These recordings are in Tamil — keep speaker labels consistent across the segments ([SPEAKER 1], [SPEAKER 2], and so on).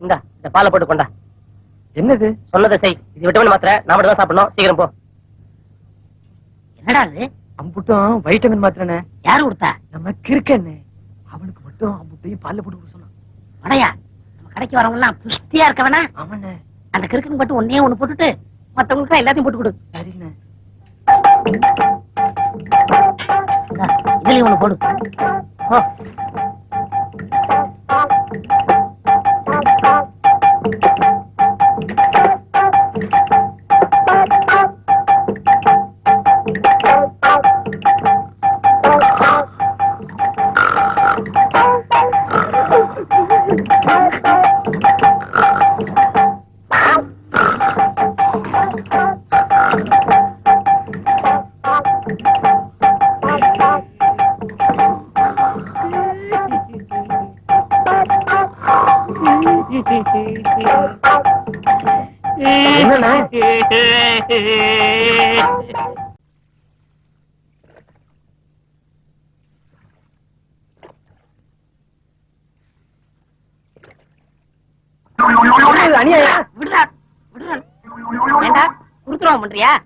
[SPEAKER 1] இந்த பாலை போட்டு கொண்டா.
[SPEAKER 2] என்னது?
[SPEAKER 1] சொன்னதை செய். இது விட்டமின் மாத்திரை, நான் மட்டும் தான் சாப்பிடணும். சீக்கிரம் போ.
[SPEAKER 3] என்னடா அது?
[SPEAKER 2] அம்புட்டும் வைட்டமின் மாத்திரனே.
[SPEAKER 3] யாரு கொடுத்தா?
[SPEAKER 2] நம்ம கிறுக்கண்ணே. அவனுக்கு மட்டும் அம்புட்டையும் பால்ல போட்டு கொடுக்க சொன்னான்.
[SPEAKER 3] அடையா, நம்ம கடைக்கு வரவங்க எல்லாம் புஷ்டியா இருக்கவனா?
[SPEAKER 2] ஆமாண்ணே.
[SPEAKER 3] அந்த கிறுக்கனுக்கு மட்டும் ஒன்னே ஒண்ணு போட்டுட்டு மத்தவங்களுக்கு எல்லாத்தையும் போட்டு கொடு.
[SPEAKER 2] சரிண்ணே.
[SPEAKER 3] இதுலயும் ஒண்ணு போடு.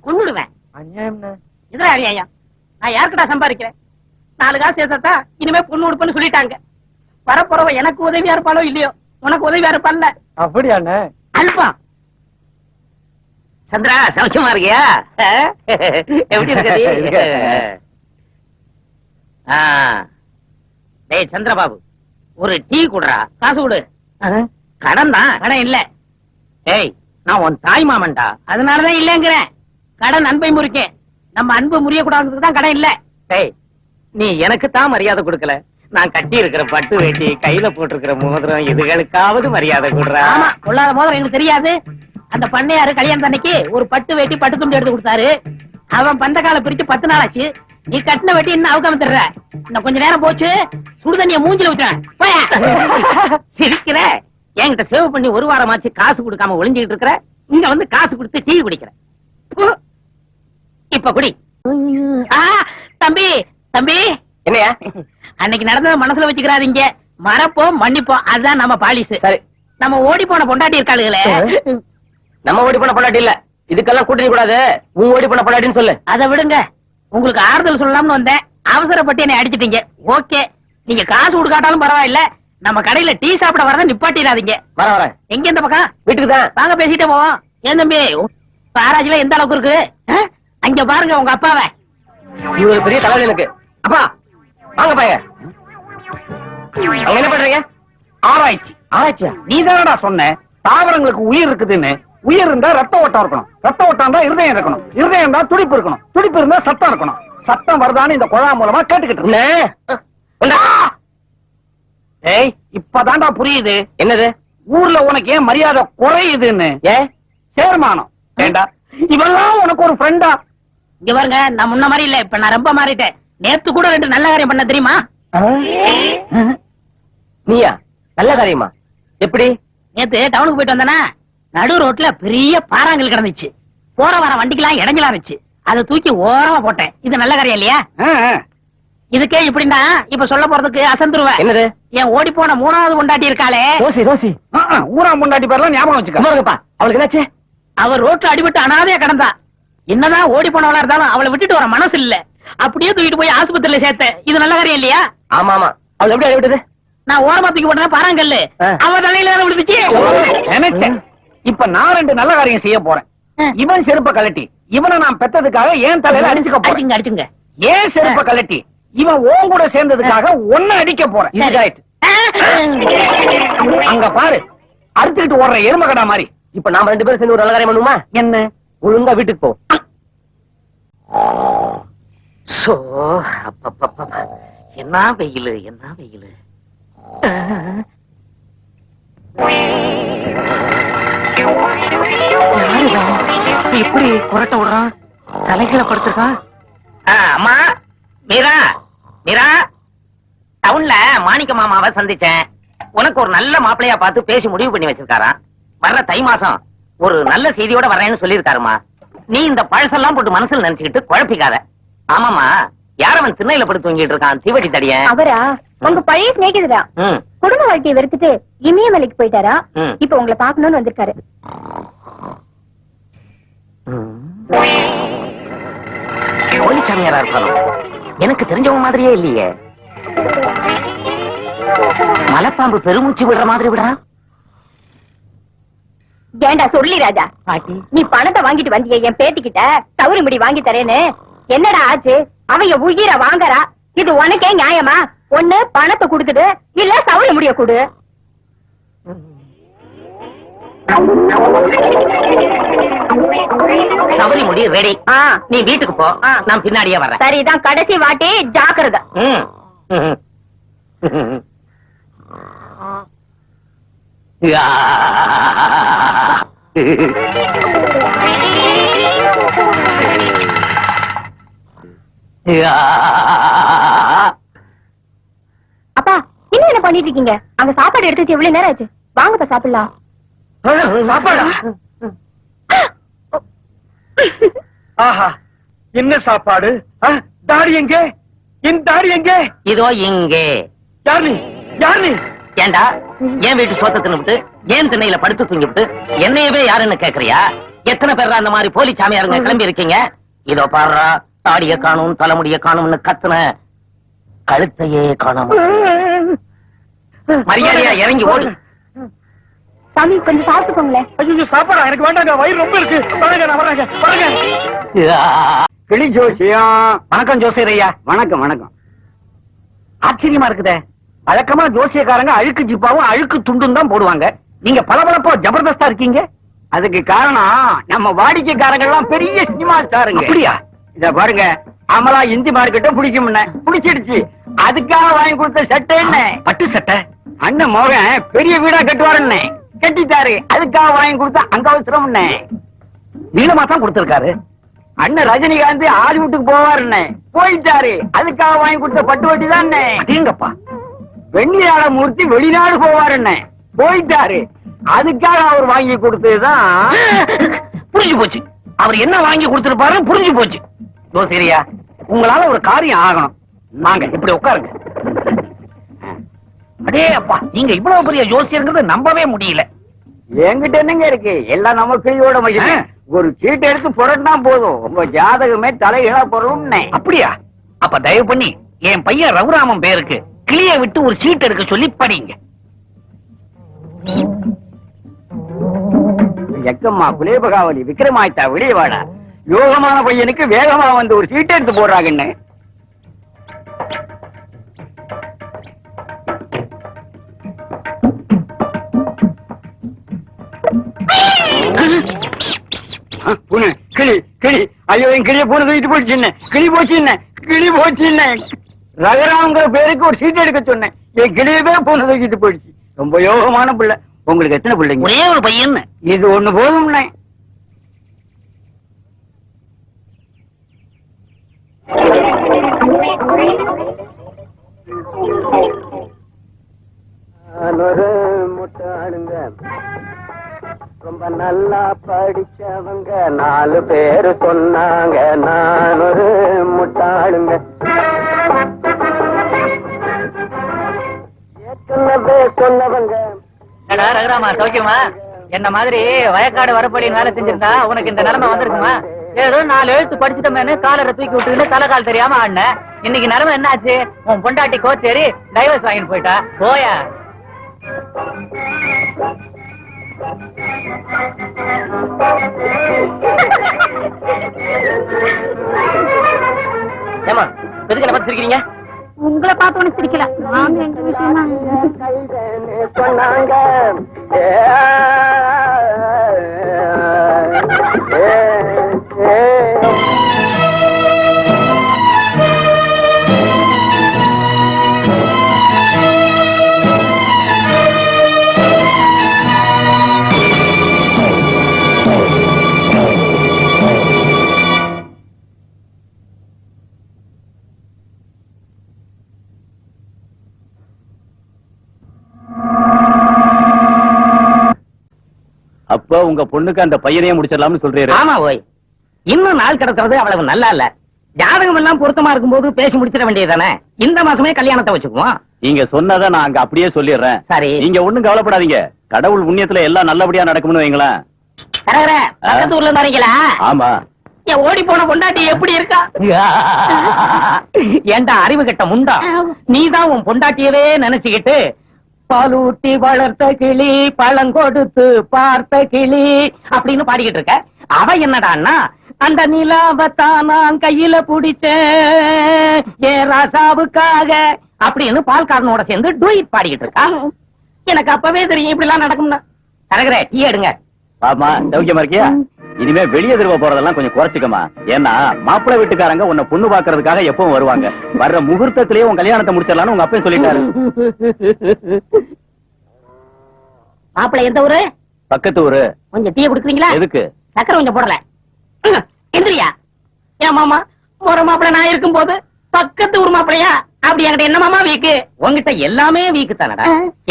[SPEAKER 3] கொண்டுடுவேன். எதிரா அநியாயம்? நான் யாருக்கிட்ட சம்பாதிக்கிறேன்? 4 காசு சேர்த்தா இனிமே பொண்ணு உடுப்புன்னு சொல்லிட்டாங்க. வரப்போறவ எனக்கு உதவியா இருப்பாளோ இல்லையோ, உனக்கு உதவியா இருப்பான்ல.
[SPEAKER 2] அப்படியாண்ணே?
[SPEAKER 3] அல்பா
[SPEAKER 1] சந்திரா, சௌக்கியமா இருக்கியா? எப்படி இருக்க? டேய் சந்திரபாபு, ஒரு டீ குடுறா.
[SPEAKER 3] காசு கொடு.
[SPEAKER 1] கடன் தான்.
[SPEAKER 3] கடன் இல்ல.
[SPEAKER 1] டேய், நான் உன் தாய் மாமன்டா.
[SPEAKER 3] அதனாலதான் இல்லங்கிறேன். கடன் அன்பை முறிக்கேன். நம்ம அன்பு முறிய கூடாதுக்கு தான் கடன் இல்ல.
[SPEAKER 1] டேய், நீ எனக்கு தான் மரியாதை கொடுக்கல. நான் கட்டி இருக்கிற பட்டு வேட்டி, கையில போட்டிருக்கிற மோதிரம், இதுகளுக்காவது மரியாதை கொடுறா.
[SPEAKER 3] ஆமா, கொள்ளாத மோதிரம் எனக்கு தெரியாது. அந்த பண்ணையாரு கல்யாணம் அன்னைக்கு ஒரு பட்டு வேட்டி பட்டு துண்டு எடுத்து கொடுத்தாரு. அவன் பந்த கால பிரிச்சு 10 நாள் ஆச்சு. நீ கட்டின வெட்டி இன்னும் அவுக்காம தர்ற. இன்னும் கொஞ்ச நேரம் போச்சு, சுடுதண்ணிய மூஞ்சில ஊத்துறேன்.
[SPEAKER 1] சிரிக்கிற? என்கிட்ட சேவ் பண்ணி 1 வாரமாச்சு காசு கொடுக்காம ஒளிஞ்சுக்கிட்டு இருக்கிற. இங்க வந்து காசு கொடுத்து டீ குடிக்கிற. இப்ப குடி.
[SPEAKER 3] தம்பி தம்பி,
[SPEAKER 1] என்னையா
[SPEAKER 3] அன்னைக்கு நடந்தத மனசுல வச்சுக்கிறாதீங்க. மறப்போம் மன்னிப்போம், அதுதான் நம்ம பாலிசு.
[SPEAKER 1] சரி,
[SPEAKER 3] நம்ம ஓடி போன பொண்டாட்டி இருக்காளுகளே.
[SPEAKER 1] நம்ம ஓடி போன பொண்டாட்டி இல்ல, இதுக்கெல்லாம் கூட்டணி கூடாது. உன் ஓடி போன பொண்டாட்டின்னு சொல்லு.
[SPEAKER 3] அதை விடுங்க, உங்களுக்கு ஆறுதல் சொல்லலாம்னு வந்தேன். அவசரப்பட்டு என்னை அடிச்சிட்டீங்க. ஓகே, நீங்க காசு கொடுக்காட்டாலும் பரவாயில்ல. நம்ம கடையில டீ சாப்பிட வரத நிப்பாட்டிடாதீங்க.
[SPEAKER 1] வரேன்.
[SPEAKER 3] எங்க இந்த பக்கம்?
[SPEAKER 1] வீட்டுக்கு தான்.
[SPEAKER 3] வாங்க பேசிட்டே போவோம். ஏன் தம்பி, ஆராய்ச்சில எந்த அளவுக்கு இருக்கு? அங்க பாருங்க உங்க அப்பாவை.
[SPEAKER 1] இவரு பெரிய தலைவலி எனக்கு. அப்பா வாங்க பையன். என்ன பண்றீங்க?
[SPEAKER 2] ஆராய்ச்சி.
[SPEAKER 1] ஆராய்ச்சியா?
[SPEAKER 2] நீ தானடா சொன்ன தாவரங்களுக்கு உயிர் இருக்குதுன்னு. உயிர் இருந்தா ரத்த ஓட்டம் இருக்கணும். ரத்த ஓட்டம் இருந்தா இருதயம் இருக்கணும். இருதயம் இருந்தா துடிப்பு இருக்கணும். துடிப்பு இருந்தா சத்தம் இருக்கணும். சத்தம் வருதான்னு இந்த குழா மூலமா கேட்டுக்கிட்டு. ஏய், இப்பதான்டா புரியுது.
[SPEAKER 1] என்னது?
[SPEAKER 2] ஊர்ல உனக்கு ஏன் மரியாதை குறையுதுன்னு. சேர்மானம். ஏண்டா, இவெல்லாம் உனக்கு ஒரு ஃப்ரெண்டா?
[SPEAKER 3] இங்க பாருங்க, நான் முன்ன மாதிரி இல்ல. இப்ப நான் ரொம்ப மாறிட்டேன். நேத்து கூட 2 நல்ல காரியம் பண்ண தெரியுமா?
[SPEAKER 1] நீயா? நல்ல காரியமா? எப்படி?
[SPEAKER 3] நேத்து டவுனுக்கு போயிட்டு வந்தனா, நடு ரோட்ல பெரிய பாறாங்கல் கிடந்துச்சு. போற வர வண்டிக்கெல்லாம் இடைஞ்சலா இருந்துச்சு. அதை தூக்கி ஓரமா போட்டேன். இது நல்ல காரியம் இல்லையா? இதுக்கே இப்படின்னா இப்ப சொல்ல போறதுக்கு அசந்துருவேன்.
[SPEAKER 1] என்னது?
[SPEAKER 3] என் ஓடி போன 3வது பொண்டாட்டி இருக்காளே,
[SPEAKER 1] ரோசி. ரோசி
[SPEAKER 2] ஊரா பொண்டாட்டி பேர்லாம் ஞாபகம் வச்சுக்கப்பா.
[SPEAKER 1] அவளுக்கு என்னாச்சு?
[SPEAKER 3] அவ ரோட்ல அடிபட்டு அனாதையா கிடந்தா. என்னதான் ஓடி போனவளா இருந்தாலும் அவளை விட்டுட்டு வர மனசு இல்ல. அப்படியே தூக்கிட்டு போய் ஆஸ்பத்திரியில சேர்த்தேன். இது நல்ல காரியம் இல்லையா?
[SPEAKER 1] ஆமா ஆமா. அவள் எப்படி அடிபட்டது?
[SPEAKER 3] நான் ஓரமா தூக்கி போட்டேன் பாறாங்கல்லு. அவ தலையில விழுந்துச்சு.
[SPEAKER 2] நினைச்சேன். இப்ப நான் 2 நல்ல காரியம் செய்ய போறேன். இவன் செருப்ப கழட்டி இவனை நான் பெத்ததுக்காக ஏன் தலையில அடிச்சுக்க போறேன்.
[SPEAKER 3] அடிச்சுங்க.
[SPEAKER 2] ஏன் செருப்ப கழட்டி இவன் ஓன் கூட சேர்ந்ததுக்காக ஒன்னு அடிக்க போறேன். அங்க பாரு, அறுத்துக்கிட்டு ஓடுற எருமகடா மாதிரி.
[SPEAKER 1] இப்ப நாம 2 பேரும் சேர்ந்து ஒரு நல்ல காரியம் பண்ணுமா?
[SPEAKER 2] என்ன?
[SPEAKER 1] ஒழுங்கா வீட்டுக்கு போ.
[SPEAKER 3] என்ன வெயிலு, என்ன வெயிலு. இப்படி குரட்ட விடுறான், தலைகளை படுத்திருக்கான்.
[SPEAKER 1] அம்மா மீரா, மீரா, டவுன்ல மாணிக்க மாமாவை சந்திச்சேன். உனக்கு ஒரு நல்ல மாப்பிளையா பார்த்து பேசி முடிவு பண்ணி வச்சிருக்காராம். வர்ற தை மாசம் ஒரு நல்ல செய்தியோட வர்றேன்னு சொல்லிருக்காருமா. நீ இந்த பழசெல்லாம் போட்டு மனசுல நினைச்சுக்கிட்டு குழப்பிக்காத. ஆமாமா, யார் அவன் திண்ணையில படுத்து தூங்கிட்டு இருக்கான் தீவட்டி தடியன்?
[SPEAKER 4] அவரா? உங்க பழைய சிநேகிதரா?
[SPEAKER 1] ம்,
[SPEAKER 4] குடும்ப வாழ்க்கையை வெறுத்துட்டு இமயமலைக்கு போயிட்டாரா?
[SPEAKER 1] ம்.
[SPEAKER 4] இப்ப உங்களை பாக்கணும்னு வந்திருக்காரு.
[SPEAKER 1] போலிச்சாமியாரா இருப்பாலும் எனக்கு தெரிஞ்சவங்க மாதிரியே இல்லையே. மலைப்பாம்பு பெருமூச்சு விடுற மாதிரி விடுறா.
[SPEAKER 4] ஏண்டா சொல்லி ராஜா,
[SPEAKER 1] பாட்டி,
[SPEAKER 4] நீ பணத்தை வாங்கிட்டு வந்திய என் பேத்திக்கிட்ட தவறு முடி வாங்கி தரேன்னு. என்னடா ஆச்சு? அவைய உயிரை வாங்கறா. இது உனக்கே நியாயமா? ஒண்ணு பணத்தை கொடுத்துடு, இல்ல சவுளி முடிய கொடு.
[SPEAKER 1] சபரி முடி ரெடி.
[SPEAKER 4] ஆ,
[SPEAKER 1] நீ வீட்டுக்கு போ,
[SPEAKER 4] ஆ.
[SPEAKER 1] நான் பின்னாடியே வர்றேன்.
[SPEAKER 4] சரிதான். கடைசி வாட்டி ஜாக்கிரதை.
[SPEAKER 1] ம். யா. யா.
[SPEAKER 4] அப்பா, இன்னும் என்ன பண்ணிட்டு இருக்கீங்க? அங்க சாப்பாடு எடுத்து வச்சு எவ்வளவு நேரம் ஆச்சு? வாங்கப்பா சாப்பிடலாம்.
[SPEAKER 2] சாப்பாடா? ஆஹா, என்ன சாப்பாடு? தாடி எங்கே? என் தாடி எங்கே?
[SPEAKER 1] இதோ இங்கே.
[SPEAKER 2] யார் நீ? யார் நீ?
[SPEAKER 1] ஏண்டா, என் வீட்டு சோத்த தின்னுபிட்டு ஏன் திண்ணையில படுத்து தூங்கிவிட்டு என்னையவே யாருன்னு கேக்குறியா? எத்தனை பேர் அந்த மாதிரி போலி சாமியாருங்க கிளம்பி இருக்கீங்க? இதோ பாருடா, தாடிய காணும் தலைமுடிய காணும்னு கத்துன, கழுத்தையே காணாம. மரியாதையா இறங்கி ஓடு.
[SPEAKER 4] சாமி, கொஞ்சம் சாப்பிட்டுக்கோங்களேன்.
[SPEAKER 2] ஐயோ, சாப்பாடா? எனக்கு வேண்டாங்க, வயிறு ரொம்ப இருக்கு. வரங்க, நான் வரங்க, வரங்க.
[SPEAKER 1] யா.
[SPEAKER 2] கிளி ஜோசியம்.
[SPEAKER 1] வணக்கம் ஜோசியர் ஐயா.
[SPEAKER 2] வணக்கம், வணக்கம்.
[SPEAKER 1] ஆச்சரியமா இருக்குதே.
[SPEAKER 2] வழக்கமா ஜோசியக்காரங்க அழுக்கு ஜிப்பாவும் அழுக்கு துண்டும் தான் போடுவாங்க. நீங்க பளபளப்பா ஜபர்தஸ்தா இருக்கீங்க. அதுக்கு காரணம் நம்ம வாடிக்கைக்காரங்க எல்லாம் பெரிய சினிமா ஸ்டாருங்க. அப்படியா? இத பாருங்க, அமலா இந்தி மார்க்கெட்டும் பிடிக்கும்னு பிடிச்சிடுச்சு. அதுக்காக வாங்கி கொடுத்த சட்டை என்ன? பட்டு சட்டை. அண்ணன் மோகன் பெரிய வீடா கட்டுவாருன்னு கட்டிட்டாரு. அதுக்காக வாங்கி கொடுத்த அங்கவசரம் நீளமா தான் கொடுத்திருக்காரு. அண்ணன் ரஜினிகாந்த் ஹாலிவுட்டுக்கு போவாருன்னு போயிட்டாரு. அதுக்காக வாங்கி கொடுத்த பட்டு வட்டி தான். அடேங்கப்பா. வெண்ணியாள மூர்த்தி வெளிநாடு போவாருன்னு போயிட்டாரு. அதுக்காக அவர் வாங்கி கொடுத்ததுதான்.
[SPEAKER 1] புரிஞ்சு போச்சு. அவர் என்ன வாங்கி கொடுத்திருப்பாரு புரிஞ்சு போச்சு.
[SPEAKER 2] ஜோசியரியா, உங்களால ஒரு காரியம் ஆகணும். வாங்க, இப்படி உட்காருங்க.
[SPEAKER 1] அடே அப்பா, நீங்க இவ்வளவு பெரிய ஜோசியர்ங்கிறது நம்பவே முடியல.
[SPEAKER 2] என்கிட்ட என்னங்க இருக்கு? எல்லாம் நம்ம கிளியோட மகிமை. ஒரு சீட்டை எடுத்து புரட்டினா போதும், உங்க ஜாதகமே தலைகீழா பொருளும்.
[SPEAKER 1] அப்படியா? அப்ப தயவு பண்ணி என் பையன் ரகுராமன் பேருக்கு கிளிய விட்டு ஒரு சீட் எடுக்க சொல்லி படிங்க.
[SPEAKER 2] எக்கம்மா குலேபகாவலி விக்ரமாய்த்தா விளையவாடா. யோகமான பையனுக்கு வேகமா வந்து ஒரு சீட்டை எடுத்து போடுறாங்கன்னு. பூனை, கிளி, கிளி. ஐயோ, என் கிளிய பூனை தூக்கிட்டு போயிடுச்சு. கிளி போச்சு, கிளி போச்சு. ரகராம்ங்கிற பேருக்கு ஒரு சீட் எடுக்க சொன்னேன். என் கிளியவே பூனை தூக்கிட்டு போயிடுச்சு. ரொம்ப யோகமான பிள்ளை. உங்களுக்கு எத்தனை பிள்ளைங்க?
[SPEAKER 1] ஒரே ஒரு பையன்.
[SPEAKER 2] இது ஒண்ணு போதும்னே.
[SPEAKER 5] ஒரு முட்டாளுங்க, ரொம்ப நல்லா படிச்சவங்க 4 பேரு சொன்னாங்க. நான் ஒரு முட்டாளுங்க. ஏற்கனவே சொன்னவங்க.
[SPEAKER 3] ரகுராமா, சௌக்கியமா? என்ன மாதிரி வயக்காடு வரப்பள்ளின்னு வேலை செஞ்சிருந்தா உனக்கு இந்த நிலைமை வந்திருக்குமா? ஏதோ 4 எழுத்து படிச்சுட்டோமேனு காலரை தூக்கி விட்டுன்னு தலைகால் தெரியாம ஆடின. இன்னைக்கு நிலைமை என்ன ஆச்சு? உன் பொண்டாட்டி கோச்சேரி டைவர்ஸ் வாங்கிட்டு போயிட்டா. போயா.
[SPEAKER 1] ஏமா, எதுக்கு என்ன பார்த்து சிரிக்கிறீங்க?
[SPEAKER 4] உங்களை பார்த்து ஒண்ணு சிரிக்கல. நாங்க எங்க விஷயமா
[SPEAKER 5] சொன்னாங்க.
[SPEAKER 2] அப்ப உங்க பொண்ணுக்கு அந்த பையனையே முடிச்சிடலாம்னு சொல்றீரு?
[SPEAKER 1] ஆமா ஓய், இன்னும் நாள் கடத்துறது அவ்வளவு நல்லா இல்ல. ஜாதகம் எல்லாம் பொருத்தமா இருக்கும்போது பேசி முடிச்சிட வேண்டியதுதானே. இந்த மாசமே கல்யாணத்தை வச்சுக்குவோம்.
[SPEAKER 6] நீங்க சொன்னதை நான் அங்க அப்படியே சொல்லிடுறேன்.
[SPEAKER 1] சரி.
[SPEAKER 6] நீங்க ஒண்ணும் கவலைப்படாதீங்க. கடவுள் புண்ணியத்துல எல்லாம் நல்லபடியா நடக்கும்னு வைங்களேன்.
[SPEAKER 3] தரகர பக்கத்து ஊர்ல இருந்து வரீங்களா?
[SPEAKER 6] ஆமா.
[SPEAKER 3] என் ஓடி போன பொண்டாட்டி எப்படி இருக்கா?
[SPEAKER 1] ஏண்டா அறிவு கெட்ட முண்டா, நீதான் உன் பொண்டாட்டியவே நினைச்சுக்கிட்டு பாலூட்டி வளர்த்த கிளி பழங்கொடுத்து பார்த்த கிளி அப்படின்னு பாடிக்கிட்டு இருக்க. அவ என்னடான்னா அந்த நிலாவத்தான் நான் கையில புடிச்சேன் ஏ ராசாவுக்காக அப்படின்னு பால்காரனோட சேர்ந்து டூயிட் பாடிக்கிட்டு இருக்கா. எனக்கு அப்பவே தெரியும் இப்படி எல்லாம் நடக்கும்னா. தரகரே டீ எடுங்க.
[SPEAKER 6] பாப்பா சௌக்கியமா இருக்கியா? இனிமே வெளியே திரும்ப போறதெல்லாம் கொஞ்சம் குறைச்சிக்கமா. ஏன்னா மாப்பிள்ளை வீட்டுக்காரங்க உன்னை பொண்ணு பாக்குறதுக்காக எப்பவும் வருவாங்க. வர்ற முகூர்த்தத்திலேயே உன் கல்யாணத்தை முடிச்சிடலாம்னு உங்க அப்பா சொல்லிட்டாரு.
[SPEAKER 3] மாப்பிள்ளை எந்த ஊரு?
[SPEAKER 6] பக்கத்து ஊரு.
[SPEAKER 3] கொஞ்சம் டீ குடுக்குறீங்களா?
[SPEAKER 6] எதுக்கு?
[SPEAKER 3] சக்கரை கொஞ்சம் போடல. எந்திரியா? ஏன் மாமா ஒரு மாப்பிள்ளை நான் இருக்கும் போது பக்கத்து ஊர் மாப்பிள்ளையா? அப்படி என்கிட்ட என்ன மாமா வீக்கு?
[SPEAKER 1] உங்ககிட்ட எல்லாமே வீக்கு தானடா.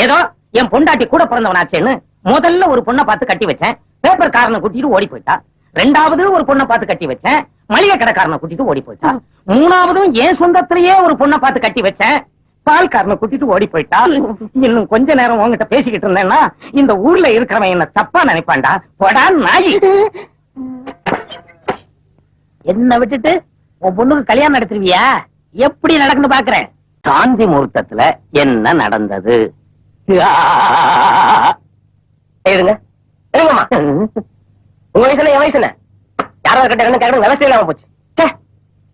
[SPEAKER 1] ஏதோ என் பொண்டாட்டி கூட பிறந்தவனாச்சேன்னு முதல்ல ஒரு பொண்ணை பார்த்து கட்டி வச்சேன். பேப்பர் காரனை கூட்டிட்டு ஓடி போயிட்டா. ரெண்டாவது ஒரு பொண்ணை பார்த்து கட்டி வச்சேன். மளிகை கடைக்காரனை கூட்டிட்டு ஓடி போயிட்டா. மூணாவதும் என் சொந்தத்திலேயே ஒரு பொண்ணை பார்த்து கட்டி வச்சேன். பால்காரனை கூட்டிட்டு ஓடி போயிட்டா. இன்னும் கொஞ்ச நேரம் உங்ககிட்ட பேசிக்கிட்டு இருந்தேன்னா இந்த ஊர்ல இருக்கிறவன் என்ன தப்பா நினைப்பான்டா. போடா நாயி.
[SPEAKER 3] என்ன விட்டுட்டு உன் பொண்ணுக்கு கல்யாணம் நடத்துருவியா? எப்படி நடக்குன்னு பாக்குறேன்.
[SPEAKER 1] சாந்தி முகூர்த்தத்துல என்ன நடந்தது?
[SPEAKER 2] எழுதுங்க எழுங்கம்மா. உங்க வயசுல என் வயசுல யாராவது கிட்ட என்ன கேட்கணும் விவசாயம் இல்லாம போச்சு.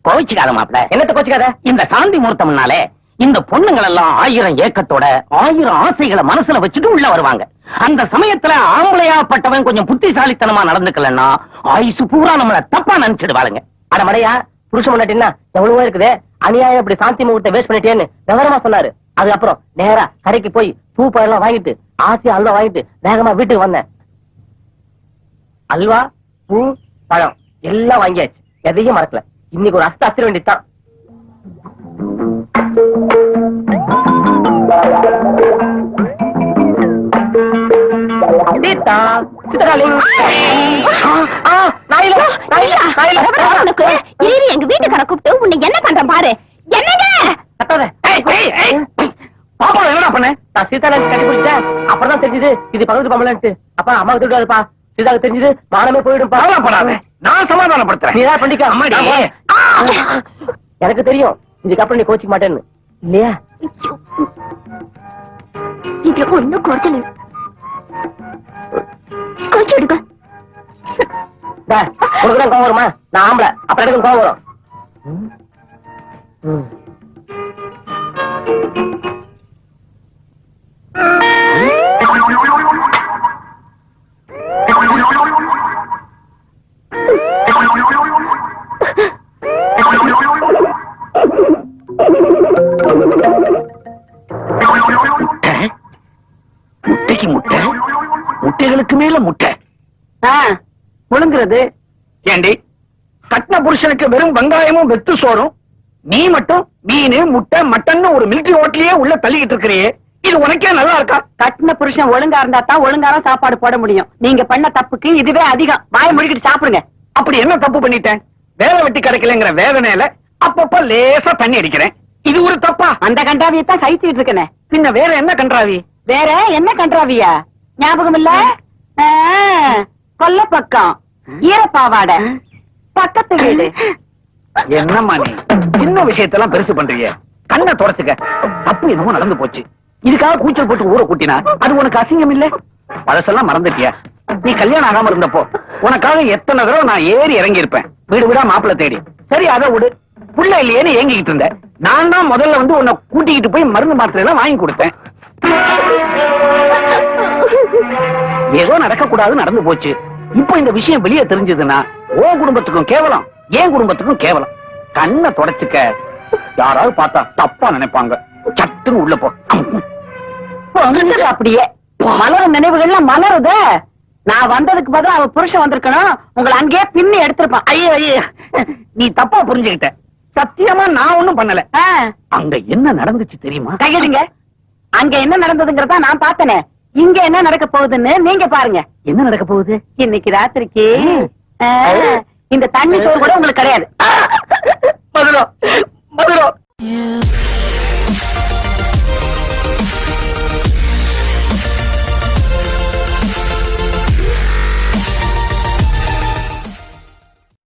[SPEAKER 1] கோவிச்சுக்காத மாப்பிள.
[SPEAKER 2] என்னத்த கோச்சுக்காத?
[SPEAKER 1] இந்த சாந்தி முகூர்த்தம்னாலே இந்த பொண்ணுங்கள் எல்லாம் 1000 ஏக்கத்தோட 1000 ஆசைகளை மனசுல வச்சுட்டு உள்ள வருவாங்க. அந்த சமயத்துல ஆம்பளையாப்பட்டவன் கொஞ்சம் புத்திசாலித்தனமா நடந்துக்கலன்னா ஆயுசு பூரா நம்மள தப்பா நினைச்சிடுவாளுங்க.
[SPEAKER 2] அட மடையா, புருஷன் முன்னாடினா எவ்வளவோ இருக்குது. அநியாயம் இப்படி சாந்தி முகூர்த்த வேஸ்ட் பண்ணிட்டேன்னு விவரமா சொன்னாரு. அதுக்கப்புறம் நேரா கடைக்கு போய் பூ பழம் வாங்கிட்டு ஆசையா அல்வா வாங்கிட்டு வேகமா வீட்டுக்கு வந்தேன். அல்வா பூ பழம் எல்லாம் வாங்கியாச்சு. எதையும் மறக்கல. இன்னைக்கு ஒரு அஸ்திர வேண்டியதுதான். சீதா சித்தராலிங்
[SPEAKER 4] எங்க வீட்டுக்கார கூப்பிட்டு உன்னை என்ன பண்ற பாரு. என்னங்க
[SPEAKER 2] பாப்பா என்னடா பண்ண? நான் சீதா கட்டி பிடிச்சேன். அப்புறம் தான் தெரிஞ்சது இது பக்கத்து பம்பலன்ட்டு. அப்ப அம்மாவுக்கு தெரியாதுப்பா. சீதாவுக்கு தெரிஞ்சது மானமே போயிடும். பரவாயில்ல, நான் சமாதானப்படுத்துறேன். நீ தான் பண்ணிக்க. அம்மாடி எனக்கு தெரியும் இதுக்கப்புறம் நீ கோச்சிக்க மாட்டேன்னு இல்லையா?
[SPEAKER 4] இதுல ஒண்ணும் குறைச்சல் கொஞ்சம் எடுக்க.
[SPEAKER 2] உனக்குதான் கோவம் வருமா? நான் ஆம்பளை, அப்புறம் எனக்கு கோவம் வரும்.
[SPEAKER 1] முட்டைக்கு முட்டை, முட்டைகளுக்கு மேல முட்டை
[SPEAKER 2] முழுங்குறது. ஏண்டி கட்டின புருஷனுக்கு வெறும் வெங்காயமும் வெத்து சோறும், நீ மட்டும் மீன் முட்டை மட்டன் ஒரு மிலிட்டரி ஹோட்டலையே உள்ள தள்ளிக்கிட்டு இருக்கிறியே, இது உனக்கே நல்லா இருக்கா?
[SPEAKER 3] கட்டின புருஷன் ஒழுங்கா இருந்தா தான் ஒழுங்கான சாப்பாடு போட முடியும். நீங்க பண்ண தப்புக்கு இதுவே அதிகம். வாய முடிக்கிட்டு சாப்பிடுங்க.
[SPEAKER 2] அப்படி என்ன தப்பு பண்ணிட்டேன்? வேலை வெட்டி கிடைக்கலங்கிற வேதனையில அப்பப்ப லேசா தண்ணி அடிக்கிறேன். இது ஒரு தப்பா?
[SPEAKER 3] அந்த கண்டாவியத்தான் சைத்திட்டு இருக்கனே.
[SPEAKER 2] பின்ன வேற என்ன கன்றாவி?
[SPEAKER 3] வேற என்ன கண்டாவியா? ஞாபகம் இல்ல? கொல்ல பக்கம் ஈரப்பாவாடை பக்கத்து வீடு.
[SPEAKER 2] என்னம்மா நீ சின்ன விஷயத்தெல்லாம் பெருசு பண்றீங்க. கண்ணை தொடச்சுக்க. தப்பு என்னமோ நடந்து போச்சு. இதுக்காக கூச்சல் போட்டு ஊரை கூட்டினா அது உனக்கு அசிங்கம் இல்ல? பழசெல்லாம் மறந்துட்டியா? நீ கல்யாணம் ஆகாம இருந்தப்போ உனக்காக எத்தனை தடவை நான் ஏறி இறங்கி இருப்பேன் வீடு வீடா மாப்பிள்ளை தேடி. சரி அதை விடு. புள்ள இல்லையேன்னு ஏங்கிக்கிட்டு இருந்த. நான் தான் முதல்ல வந்து உன்னை கூட்டிக்கிட்டு போய் மருந்து மாத்திரை எல்லாம் வாங்கி கொடுத்தேன். ஏதோ நடக்க கூடாது நடந்து போச்சு. இப்போ இந்த விஷயம் வெளியே தெரிஞ்சதுன்னா உன் குடும்பத்துக்கும் கேவலம், என் குடும்பத்துக்கும் கேவலம். கண்ணை தொடச்சுக்க. யாராவது பார்த்தா தப்பா நினைப்பாங்க. சட்டுன்னு உள்ள போ.
[SPEAKER 3] அப்படியே மலரும் நினைவுகள்லாம் மலருது. நான் வந்ததுக்கு பதிலா அவ புருஷன் வந்திருக்கணும். உங்களை அங்கேயே பின்னி எடுத்திருப்பான்.
[SPEAKER 2] ஐயோ ஐயோ, நீ தப்பா புரிஞ்சுக்கிட்ட. சத்தியமா நான் ஒண்ணும் பண்ணல. அங்க என்ன நடந்துச்சு தெரியுமா?
[SPEAKER 3] கையெடுங்க. அங்க என்ன நடந்ததுங்கிறதா நான் பார்த்தனே. இங்க என்ன நடக்க போகுதுன்னு நீங்க பாருங்க.
[SPEAKER 2] என்ன நடக்க போகுது?
[SPEAKER 3] இன்னைக்கு ராத்திரிக்கு
[SPEAKER 4] இந்த தண்ணி சோறு கூட உங்களுக்கு கிடையாது